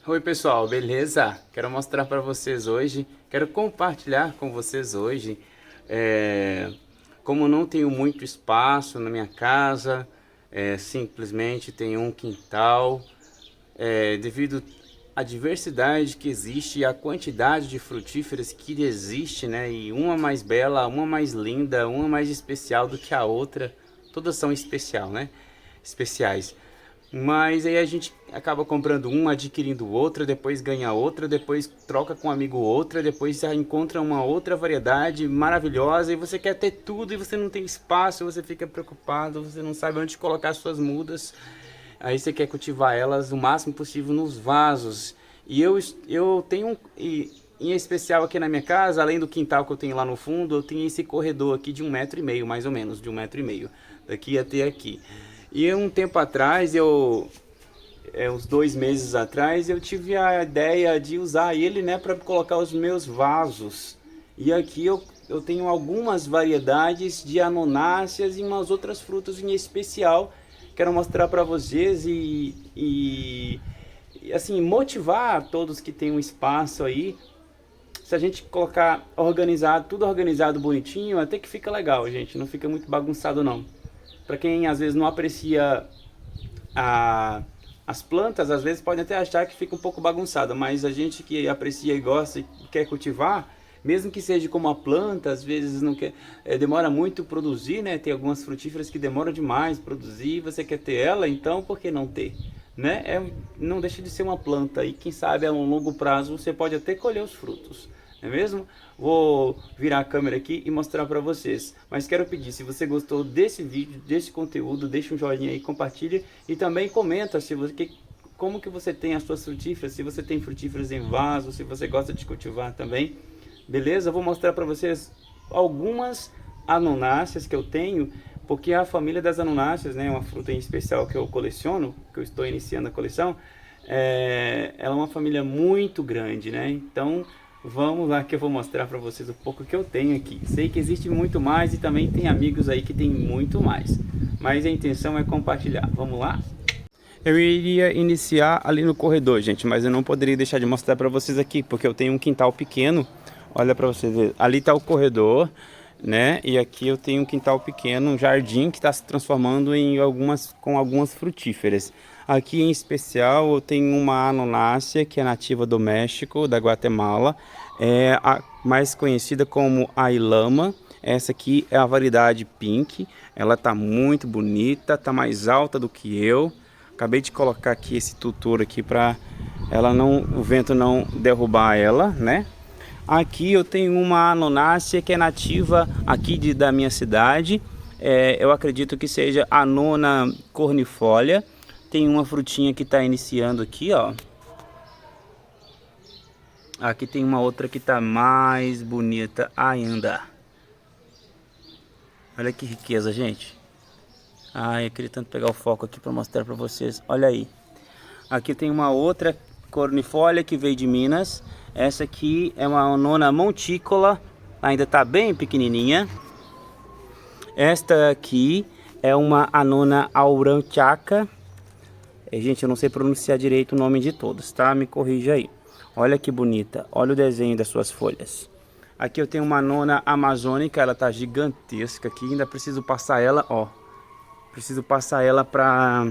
Oi pessoal, beleza? Quero mostrar para vocês hoje, quero compartilhar com vocês hoje, como não tenho muito espaço na minha casa, simplesmente tenho um quintal, devido à diversidade que existe e à quantidade de frutíferas que existe, né? E uma mais bela, uma mais linda, uma mais especial do que a outra, todas são especial, né? Especiais. Mas aí a gente acaba comprando uma, adquirindo outra, depois ganha outra, depois troca com um amigo outra, depois já encontra uma outra variedade maravilhosa e você quer ter tudo e você não tem espaço, você fica preocupado, você não sabe onde colocar suas mudas. Aí você quer cultivar elas o máximo possível nos vasos. E eu tenho em especial aqui na minha casa, além do quintal que eu tenho lá no fundo, eu tenho esse corredor aqui de 1,5 m, mais ou menos, de 1,5 m, daqui até aqui. E um tempo atrás, uns 2 meses atrás, eu tive a ideia de usar ele, né, para colocar os meus vasos. E aqui eu tenho algumas variedades de anonáceas e umas outras frutas em especial. Quero mostrar para vocês e assim, motivar todos que têm um espaço aí. Se a gente colocar organizado, tudo organizado bonitinho, até que fica legal, gente. Não fica muito bagunçado não. Para quem às vezes não aprecia as plantas, às vezes pode até achar que fica um pouco bagunçado, mas a gente que aprecia e gosta e quer cultivar, mesmo que seja como a planta, às vezes não quer, demora muito produzir, né? Tem algumas frutíferas que demoram demais produzir, você quer ter ela, então por que não ter? Né? Não deixa de ser uma planta e quem sabe a um longo prazo você pode até colher os frutos, não é mesmo? Vou virar a câmera aqui e mostrar para vocês, mas quero pedir, se você gostou desse vídeo, desse conteúdo, deixa um joinha aí, compartilha e também comenta se você, como que você tem as suas frutíferas, se você tem frutíferas em vaso, se você gosta de cultivar também, beleza? Vou mostrar para vocês algumas anonáceas que eu tenho, porque a família das anonáceas, né, uma fruta em especial que eu coleciono, que eu estou iniciando a coleção, ela é uma família muito grande, né? Então vamos lá que eu vou mostrar para vocês um pouco que eu tenho aqui. Sei que existe muito mais e também tem amigos aí que tem muito mais, mas a intenção é compartilhar. Vamos lá? Eu iria iniciar ali no corredor, gente, mas eu não poderia deixar de mostrar para vocês aqui, porque eu tenho um quintal pequeno. Olha para vocês verem, ali está o corredor, né? E aqui eu tenho um quintal pequeno, um jardim que está se transformando em algumas frutíferas. Aqui em especial eu tenho uma anonácea que é nativa do México, da Guatemala, é a mais conhecida como a ilama. Essa aqui é a variedade pink, ela tá muito bonita, tá mais alta do que eu. Acabei de colocar aqui esse tutor aqui para o vento não derrubar ela, né? Aqui eu tenho uma anonácea que é nativa aqui da minha cidade. Eu acredito que seja a nona cornifolia. Tem uma frutinha que está iniciando aqui, ó. Aqui tem uma outra que está mais bonita ainda. Olha que riqueza, gente. Eu queria tanto pegar o foco aqui para mostrar para vocês. Olha aí. Aqui tem uma outra cornifolia que veio de Minas. Essa aqui é uma nona montícola, ainda está bem pequenininha. Esta aqui é uma anona aurantiaca. Gente, eu não sei pronunciar direito o nome de todos, tá? Me corrija aí. Olha que bonita, olha o desenho das suas folhas. Aqui eu tenho uma nona amazônica, ela tá gigantesca aqui, ainda preciso passar ela, ó. Preciso passar ela para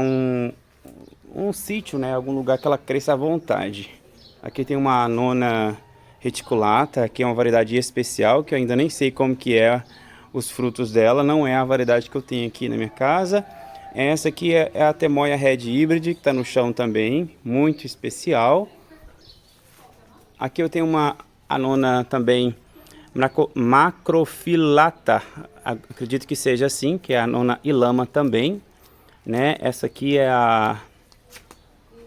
um sítio, né? Algum lugar que ela cresça à vontade. Aqui tem uma nona reticulata, que é uma variedade especial, que eu ainda nem sei como que é os frutos dela. Não é a variedade que eu tenho aqui na minha casa. Essa aqui é a Temoia Red Hybrid, que está no chão também, muito especial. Aqui eu tenho uma anona também macrofilata, acredito que seja assim, que é a nona ilama também, né? Essa aqui é a,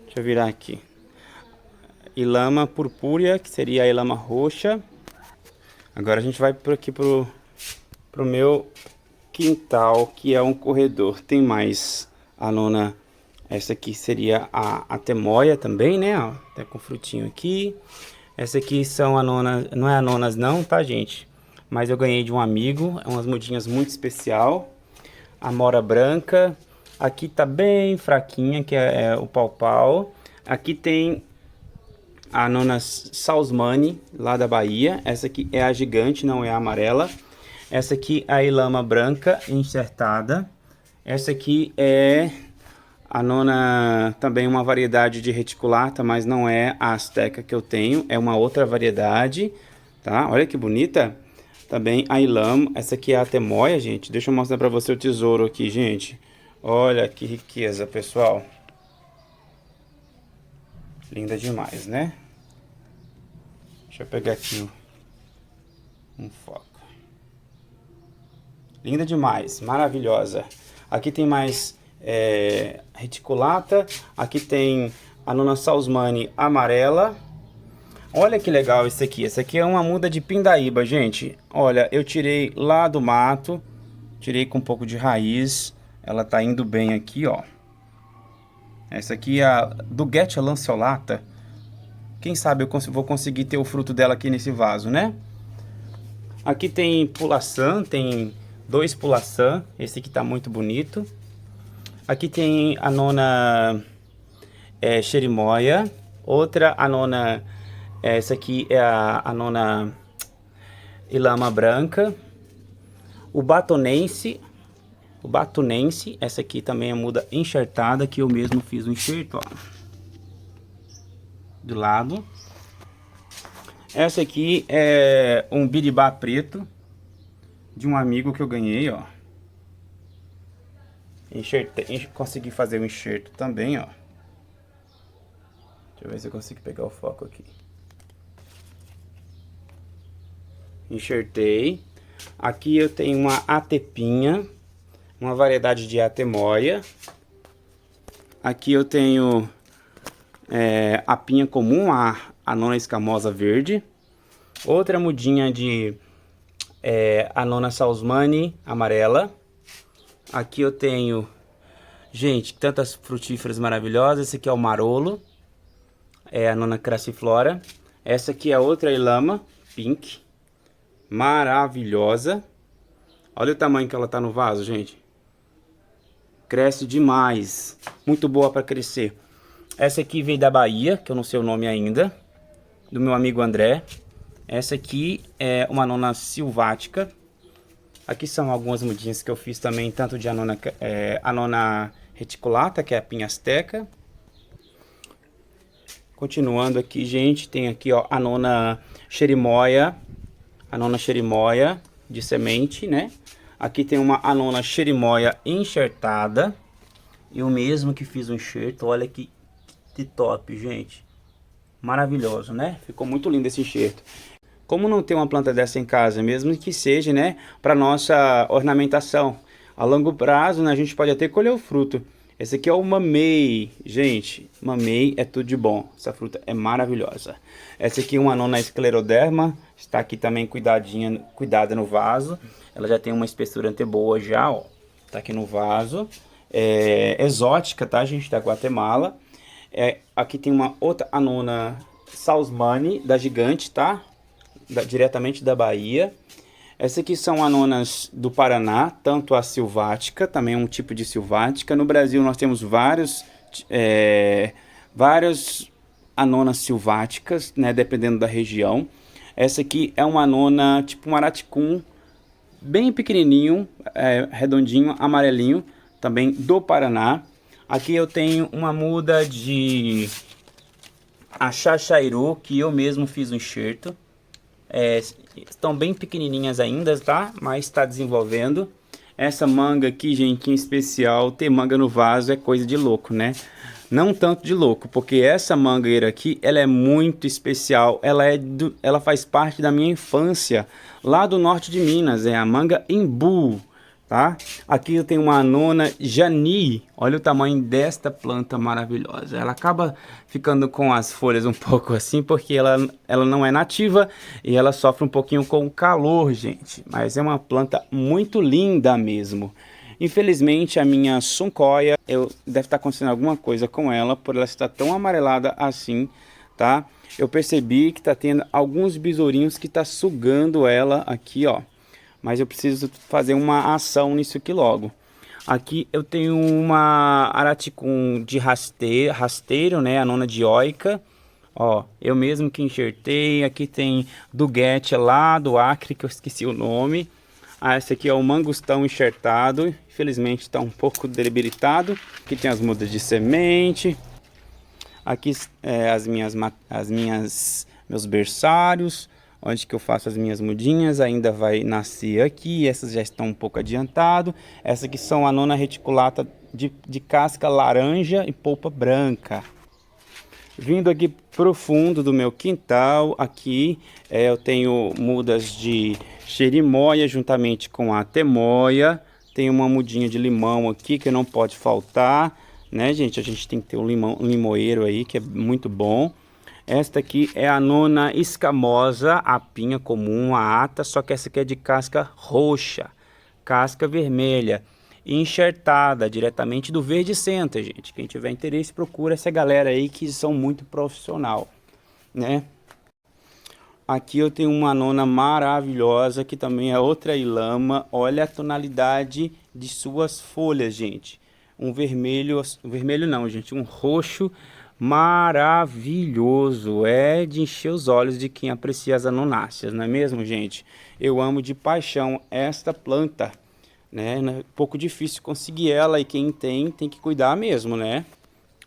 deixa eu virar aqui, ilama purpúrea, que seria a ilama roxa. Agora a gente vai por aqui pro meu quintal, que é um corredor. Tem mais a nona, essa aqui seria a temoia também, né? Ó, tá com frutinho aqui. Essa aqui são anonas, não é anonas não, tá, gente? Mas eu ganhei de um amigo, é umas mudinhas muito especial. Amora branca, Aqui tá bem fraquinha, que é o pau-pau. Aqui tem a nona Salzmani, lá da Bahia. Essa aqui é a gigante, não é a amarela. Essa aqui é a ilama branca enxertada. Essa aqui é a nona, também uma variedade de reticulata, mas não é a asteca que eu tenho. É uma outra variedade, tá? Olha que bonita. Também a ilama. Essa aqui é a temoia, gente. Deixa eu mostrar pra você o tesouro aqui, gente. Olha que riqueza, pessoal. Linda demais, né? Deixa eu pegar aqui um foco. Linda demais, maravilhosa. Aqui tem mais reticulata. Aqui tem a nona Salzmani amarela. Olha que legal esse aqui. Esse aqui é uma muda de pindaíba, gente. Olha, eu tirei lá do mato. Tirei com um pouco de raiz. Ela tá indo bem aqui, ó. Essa aqui é a Duguetia lanceolata. Quem sabe eu vou conseguir ter o fruto dela aqui nesse vaso, né? Aqui tem pulaçã, tem 2 pulaçã. Esse aqui tá muito bonito. Aqui tem a nona cherimoia. Outra, a nona... essa aqui é a nona ilama branca. O batonense. O batonense. Essa aqui também é muda enxertada, que eu mesmo fiz o enxerto, ó. Do lado. Essa aqui é um biribá preto de um amigo que eu ganhei, ó. Consegui fazer o enxerto também, ó. Deixa eu ver se eu consigo pegar o foco aqui. Enxertei. Aqui eu tenho uma atepinha, uma variedade de atemoia. Aqui eu tenho a pinha comum, a nona escamosa verde. Outra mudinha de a nona Salzmani amarela. Aqui eu tenho, gente, tantas frutíferas maravilhosas. Esse aqui é o marolo, é a nona crassiflora. Essa aqui é outra ilama pink, maravilhosa. Olha o tamanho que ela tá no vaso, gente. Cresce demais, muito boa para crescer. Essa aqui veio da Bahia, que eu não sei o nome ainda, do meu amigo André. Essa aqui é uma nona silvática. Aqui são algumas mudinhas que eu fiz também, tanto de a nona reticulata, que é a pinha asteca. Continuando aqui, gente, tem aqui, ó, a nona cherimoia. A nona cherimoia de semente, né? Aqui tem uma anona cherimoia enxertada. Eu mesmo que fiz o enxerto. Olha que top, gente. Maravilhoso, né? Ficou muito lindo esse enxerto. Como não tem uma planta dessa em casa, mesmo que seja, né, para nossa ornamentação, a longo prazo, né, a gente pode até colher o fruto. Esse aqui é o mamei, gente. Mamei é tudo de bom. Essa fruta é maravilhosa. Essa aqui é uma nona escleroderma. Está aqui também cuidada no vaso. Ela já tem uma espessura até boa já, ó. Tá aqui no vaso. É exótica, tá, gente? Da Guatemala. Aqui tem uma outra anona Salzmani, da gigante, tá? Diretamente da Bahia. Essas aqui são anonas do Paraná, tanto a silvática, também é um tipo de silvática. No Brasil nós temos várias anonas silváticas, né, dependendo da região. Essa aqui é uma anona tipo um araticum, bem pequenininho, redondinho, amarelinho, também do Paraná. Aqui eu tenho uma muda de Axaxairu, que eu mesmo fiz o enxerto. Estão bem pequenininhas ainda, tá? Mas está desenvolvendo. Essa manga aqui, gente, em especial, ter manga no vaso é coisa de louco, né? Não tanto de louco, porque essa mangueira aqui, ela é muito especial. Ela faz parte da minha infância, lá do norte de Minas. É a manga imbu, tá? Aqui eu tenho uma anona jani. Olha o tamanho desta planta maravilhosa. Ela acaba ficando com as folhas um pouco assim, porque ela não é nativa e ela sofre um pouquinho com o calor, gente. Mas é uma planta muito linda mesmo. Infelizmente a minha suncoia, deve estar acontecendo alguma coisa com ela, por ela estar tão amarelada assim, tá? Eu percebi que tá tendo alguns besourinhos que tá sugando ela aqui, ó. Mas eu preciso fazer uma ação nisso aqui logo. Aqui eu tenho uma Araticum de rasteiro, né? A nona dioica. Ó, eu mesmo que enxertei. Aqui tem do Guete lá do Acre, que eu esqueci o nome. Ah, esse aqui é o mangostão enxertado. Infelizmente está um pouco debilitado. Aqui tem as mudas de semente. Aqui meus berçários, onde que eu faço as minhas mudinhas, ainda vai nascer aqui. Essas já estão um pouco adiantado. Essas aqui são a nona reticulata de casca laranja e polpa branca. Vindo aqui pro fundo do meu quintal, aqui eu tenho mudas de xerimoia juntamente com a temoia. Tem uma mudinha de limão aqui que não pode faltar, né, gente? A gente tem que ter um limoeiro aí que é muito bom. Esta aqui é a nona escamosa, a pinha comum, a ata, só que essa aqui é de casca roxa, casca vermelha, enxertada diretamente do Verde Center, gente. Quem tiver interesse, procura essa galera aí que são muito profissional, né? Aqui eu tenho uma nona maravilhosa, que também é outra ilama. Olha a tonalidade de suas folhas, gente. Um vermelho não, gente, um roxo maravilhoso. É de encher os olhos de quem aprecia as anonáceas, não é mesmo, gente? Eu amo de paixão esta planta, né? É pouco difícil conseguir ela e quem tem que cuidar mesmo, né?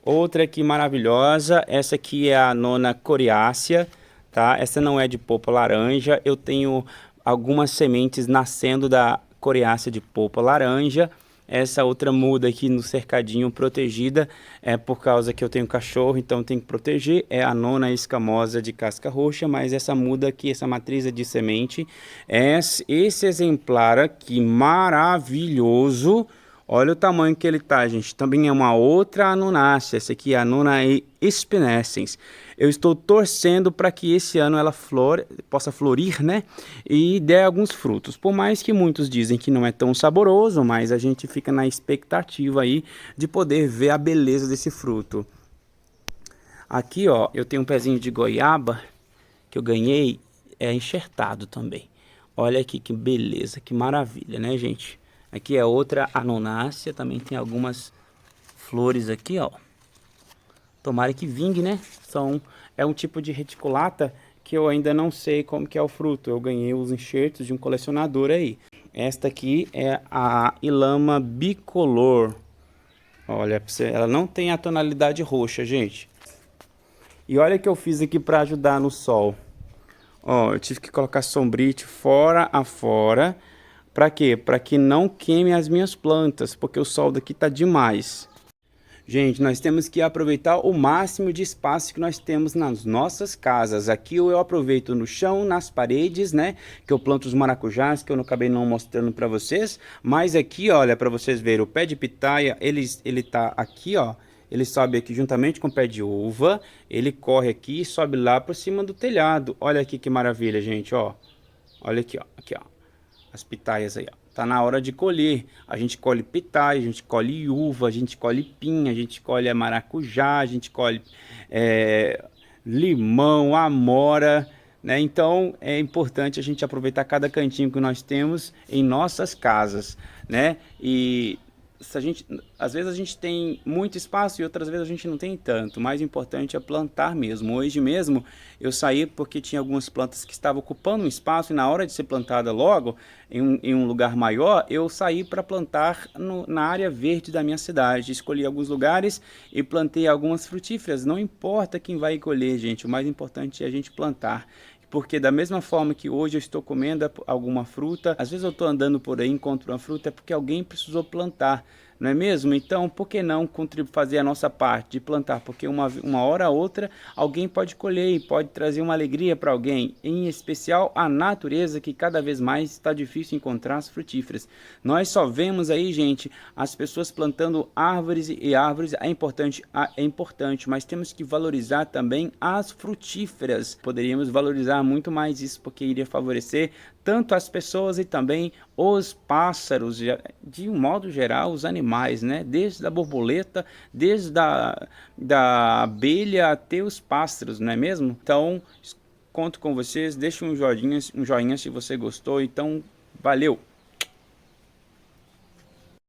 Outra aqui maravilhosa, essa aqui é a nona coriácea, tá? Essa não é de polpa laranja. Eu tenho algumas sementes nascendo da coriácea de polpa laranja. Essa outra muda aqui no cercadinho protegida é por causa que eu tenho cachorro, então tenho que proteger. É a nona escamosa de casca roxa, mas essa muda aqui, essa matriz é de semente. Esse exemplar aqui maravilhoso. Olha o tamanho que ele tá, gente. Também é uma outra anonácea. Essa aqui é a nona espinescens. Eu estou torcendo para que esse ano ela possa florir, né? E dê alguns frutos. Por mais que muitos dizem que não é tão saboroso, mas a gente fica na expectativa aí de poder ver a beleza desse fruto. Aqui, ó, eu tenho um pezinho de goiaba que eu ganhei, é enxertado também. Olha aqui que beleza, que maravilha, né, gente? Aqui é outra anonácea, também tem algumas flores aqui, ó. Tomara que vingue, né? É um tipo de reticulata que eu ainda não sei como que é o fruto. Eu ganhei os enxertos de um colecionador aí. Esta aqui é a ilama bicolor. Olha, ela não tem a tonalidade roxa, gente. E olha o que eu fiz aqui para ajudar no sol. Ó, eu tive que colocar sombrite fora a fora. Para quê? Para que não queime as minhas plantas, porque o sol daqui tá demais. Gente, nós temos que aproveitar o máximo de espaço que nós temos nas nossas casas. Aqui eu aproveito no chão, nas paredes, né? Que eu planto os maracujás, que eu não acabei não mostrando para vocês. Mas aqui, olha, para vocês verem, o pé de pitaia, ele tá aqui, ó. Ele sobe aqui juntamente com o pé de uva. Ele corre aqui e sobe lá por cima do telhado. Olha aqui que maravilha, gente, ó. Olha aqui, ó. Aqui, ó. As pitaias aí, ó. Tá na hora de colher. A gente colhe pitaia, a gente colhe uva, a gente colhe pinha, a gente colhe maracujá, a gente colhe limão, amora, né? Então é importante a gente aproveitar cada cantinho que nós temos em nossas casas, né? E às vezes a gente tem muito espaço e outras vezes a gente não tem tanto. O mais importante é plantar mesmo. Hoje mesmo eu saí porque tinha algumas plantas que estavam ocupando um espaço e na hora de ser plantada logo em um lugar maior, eu saí para plantar na área verde da minha cidade. Escolhi alguns lugares e plantei algumas frutíferas. Não importa quem vai colher, gente. O mais importante é a gente plantar. Porque da mesma forma que hoje eu estou comendo alguma fruta, às vezes eu estou andando por aí, encontro uma fruta, é porque alguém precisou plantar, não é mesmo? Então, por que não fazer a nossa parte de plantar? Porque uma hora ou outra, alguém pode colher e pode trazer uma alegria para alguém, em especial a natureza, que cada vez mais está difícil encontrar as frutíferas. Nós só vemos aí, gente, as pessoas plantando árvores e árvores, é importante, mas temos que valorizar também as frutíferas. Poderíamos valorizar muito mais isso, porque iria favorecer tanto as pessoas e também os pássaros, de um modo geral, os animais, né? Desde a borboleta, desde da abelha até os pássaros, não é mesmo? Então, conto com vocês, deixe um joinha se você gostou, então, valeu!